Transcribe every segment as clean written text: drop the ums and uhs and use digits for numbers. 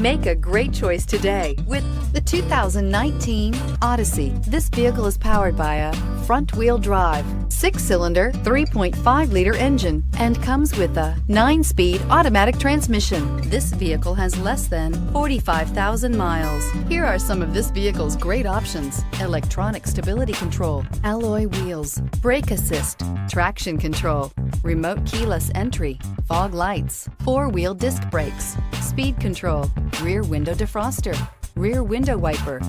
Make a great choice today with the 2019 Odyssey. This vehicle is powered by a front-wheel drive, 6-cylinder, 3.5-liter engine, and comes with a 9-speed automatic transmission. This vehicle has less than 45,000 miles. Here are some of this vehicle's great options: electronic stability control, alloy wheels, brake assist, traction control, remote keyless entry, fog lights, 4-wheel disc brakes, speed control, rear window defroster, rear window wiper.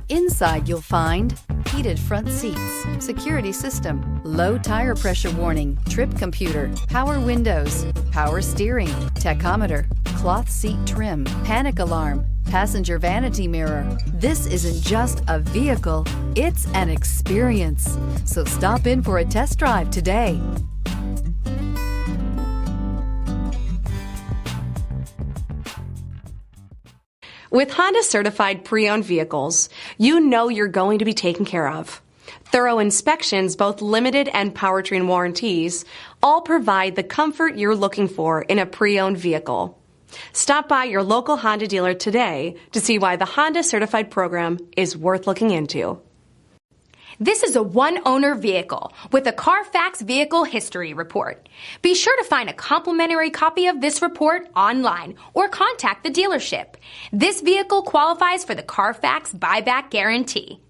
Inside you'll find heated front seats, security system, low tire pressure warning, trip computer, power windows, power steering, tachometer, cloth seat trim, panic alarm, passenger vanity mirror. This isn't just a vehicle, it's an experience. So stop in for a test drive today. With Honda certified pre-owned vehicles, you know you're going to be taken care of. Thorough inspections, both limited and powertrain warranties, all provide the comfort you're looking for in a pre-owned vehicle. Stop by your local Honda dealer today to see why the Honda certified program is worth looking into. This is a one-owner vehicle with a CARFAX Vehicle History Report. Be sure to find a complimentary copy of this report online or contact the dealership. This vehicle qualifies for the CARFAX Buyback Guarantee.